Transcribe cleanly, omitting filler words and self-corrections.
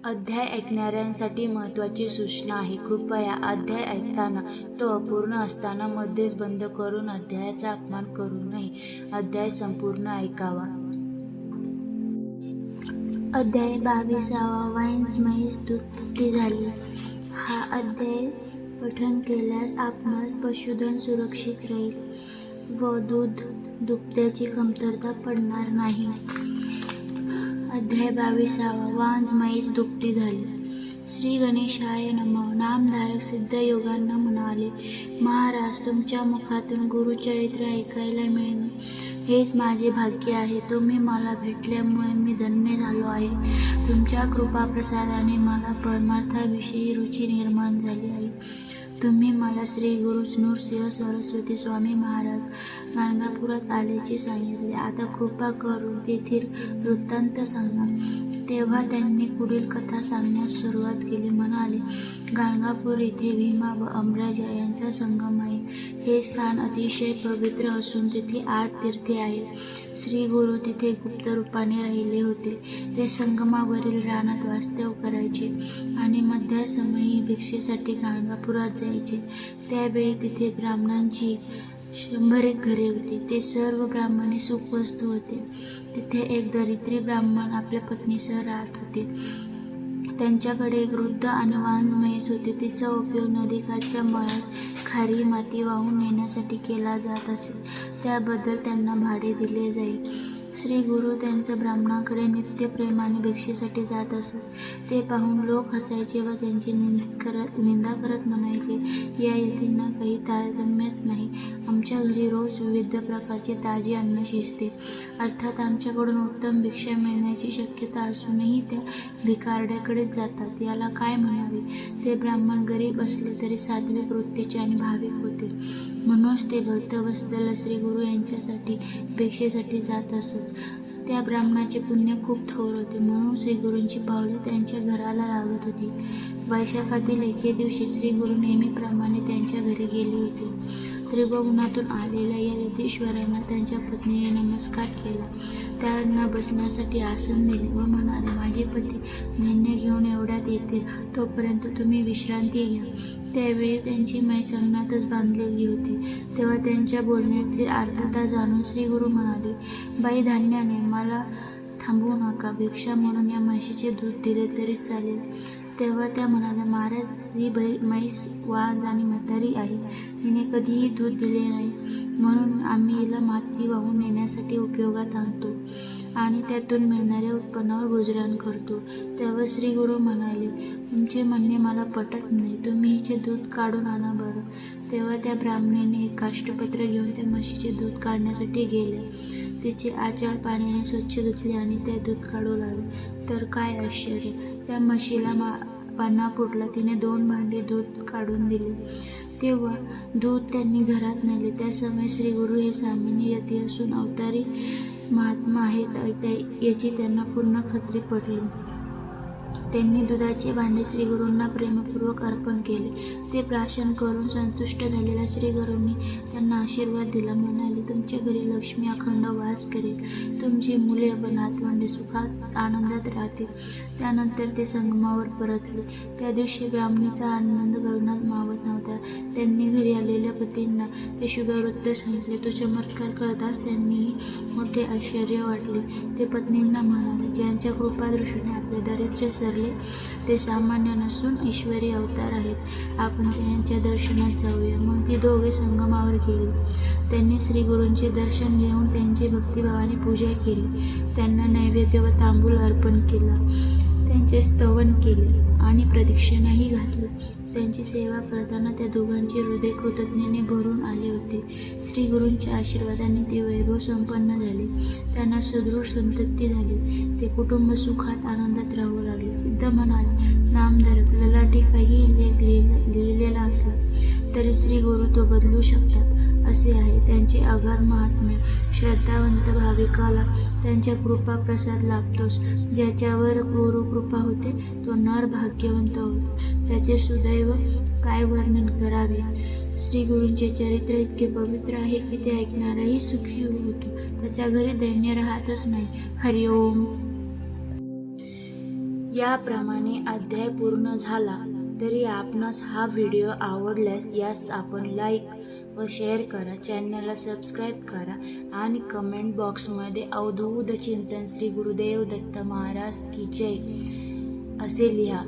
अध्याय ऐकणाऱ्यांसाठी महत्त्वाची सूचना आहे. कृपया अध्याय ऐकताना तो अपूर्ण असताना मध्येच बंद करून अध्यायाचा अपमान करू नये. अध्याय संपूर्ण ऐकावा. अध्याय 22. वाईन्स म्हैस दुभती झाली. हा अध्याय पठण केल्यास आपणास पशुधन सुरक्षित राहील व दूध दुभत्याची कमतरता पडणार नाही. अध्याय 22. वांज म्हैस दुभती झाली. श्री गणेशाय नमः. नामधारक सिद्धयोगांना म्हणाले, महाराज, तुमच्या मुखातून गुरुचरित्र ऐकायला मिळणे हेच माझे भाग्य आहे. तुम्ही मला भेटल्यामुळे मी धन्य झालो आहे. तुमच्या कृपाप्रसादाने मला परमार्थाविषयी रुची निर्माण झाली आहे. तुम्ही मला श्री गुरु नृसिंह सरस्वती स्वामी महाराज गाणगापुरात आल्याचे सांगितले. आता कृपा करून तेथील वृत्तांत सांगा. तेव्हा त्यांनी पुढील कथा सांगण्यास सुरुवात केली. म्हणाले, गाणगापूर येथे भीमा व अमराजा यांचा संगम आहे. हे स्थान अतिशय पवित्र असून तिथे 8 तीर्थे आहेत. श्री गुरु तिथे गुप्त रूपाने राहिले होते. ते संगमावरील रानात वास्तव्य करायचे आणि मध्यासमयी भिक्षेसाठी गाणगापुरात जायचे. त्यावेळी तिथे ब्राह्मणांची 100 घरे होती. ते सर्व ब्राह्मणे सुखवस्तू होते. तिथे एक दरिद्री ब्राह्मण आपल्या पत्नीसह राहत होते. त्यांच्याकडे एक वृद्ध आणि वांज म्हैस होती. तिचा उपयोग नदीकाठच्या मळ्यात खारी माती वाहून नेण्यासाठी केला जात असे. त्याबद्दल त्यांना भाडे दिले जाईल. श्री गुरु त्यांच्या ब्राह्मणाकडे नित्य प्रेमाने भिक्षेसाठी जात असत. ते पाहून लोक हसायचे व त्यांची निंदा करत म्हणायचे, या यतींना काही तारतम्यच नाही. आमच्या घरी रोज विविध प्रकारचे ताजे अन्न शिजते. अर्थात आमच्याकडून उत्तम भिक्षा मिळण्याची शक्यता असूनही त्या भिकारड्याकडेच जातात. याला काय म्हणावे. ते ब्राह्मण गरीब असले तरी सात्विक वृत्तीचे आणि भाविक होते. म्हणूनच ते भक्तवत्सल श्री गुरु यांच्यासाठी भिक्षेसाठी जात असत. त्या ब्राह्मणाचे पुण्य खूप थोर होते. म्हणून श्री गुरूंची पावले त्यांच्या घराला लागत होती. वैशाखातील एके दिवशी श्री गुरु नेहमीप्रमाणे त्यांच्या घरी गेले होते. त्रिभुवनातून आलेल्या या यतीश्वरांना त्यांच्या पत्नीने नमस्कार केला. त्यांना बसण्यासाठी आसन दिले व म्हणाले, माझे पती धान्य घेऊन एवढ्यात येतील, तोपर्यंत तुम्ही विश्रांती घ्या. त्यावेळी त्यांची म्हैस अंगणातच बांधलेली होती. तेव्हा त्यांच्या बोलण्यातील अर्थता जाणून श्री गुरु म्हणाले, बाई, धान्याने मला थांबवू नका. भिक्षा म्हणून या म्हशीचे दूध दिले तरी चालेल. तेव्हा त्या म्हणाल्या, महाराज, ही म्हैस वांज आणि म्हातारी आहे. हिने कधीही दूध दिले नाही. म्हणून आम्ही हिला माती वाहून नेण्यासाठी उपयोगात आणतो आणि त्यातून मिळणाऱ्या उत्पन्नावर गुजराण करतो. तेव्हा श्री गुरु म्हणाले, तुमचे म्हणणे मला पटत नाही. तुम्ही हिचे दूध काढून आणा बरं. तेव्हा त्या ब्राह्मणीने एक काष्टपत्र घेऊन त्या म्हशीचे दूध काढण्यासाठी गेले. तिचे आचळ पाण्याने स्वच्छ धुतले आणि ते दूध काढू लागले. तर काय आश्चर्य, त्या म्हशीला पाना फुटला. तिने 2 भांडी दूध काढून दिले. तेव्हा दूध त्यांनी घरात नेले. त्या समय श्री गुरु हे सामान्य यती असून अवतारी महात्मा आहेत याची त्यांना पूर्ण खात्री पडली. त्यांनी दुधाचे भांडे श्री गुरूंना प्रेमपूर्वक अर्पण केले. ते प्राशन करून संतुष्ट झालेल्या श्री गुरूंनी त्यांना आशीर्वाद दिला. म्हणाले, तुमच्या घरी लक्ष्मी अखंड वास करेल. तुमची मुले व नातवंडे सुखात आनंदात राहतील. त्यानंतर ते संगमावर परतले. त्या दिवशी ब्राह्मणीचा आनंद गगनात मावत नव्हता. त्यांनी घरी आलेल्या पतींना ते शुभवृत्त सांगितले. तो चमत्कार कळताच त्यांनीही मोठे आश्चर्य वाटले. ते पत्नींना म्हणाले, ज्यांच्या कृपादृष्टीने आपले दारिद्र्य सरले ते सामान्य नसून ईश्वरी अवतार आहेत. आपण त्यांच्या दर्शनात जाऊया. मग ती दोघे संगमावर गेली. त्यांनी श्री गुरूंचे दर्शन घेऊन त्यांची भक्तिभावाने पूजा केली. त्यांना नैवेद्य व तांबूल अर्पण केला. त्यांचे स्तवन केले आणि प्रदक्षिणाही घातली. त्यांची सेवा करताना त्या दोघांचे हृदय कृतज्ञतेने भरून आले होते. श्री गुरूंच्या आशीर्वादाने ते वैभव संपन्न झाले. त्यांना सदृढ संतती झाली. ते कुटुंब सुखात आनंदात राहू लागले. सिद्ध म्हणाले, नामधारक ललाटी काही लेख लिहिलेला असला तरी श्री गुरु तो बदलू शकतात असे आहे. त्यांचे अगाध महात्म्य. श्रद्धावंत भाविकाला त्यांच्या कृपा प्रसाद लाभतोच. ज्याच्यावर गुरु कृपा होते तो नर भाग्यवंत होतो. त्याचे सुदैव काय वर्णन करावे. श्री गुरूंचे चरित्र इतके पवित्र आहे की ते ऐकणाराही सुखी होतो. त्याच्या घरी दैन्य राहतच नाही. हरिओम. याप्रमाणे अध्याय पूर्ण झाला. तरी आपणास हा व्हिडिओ आवडल्यास यास आपण लाईक व शेअर करा, चॅनलला सबस्क्राईब करा आणि कमेंट बॉक्समध्ये अवधूत चिंतन श्री गुरुदेव दत्त महाराज की जय असे लिहा.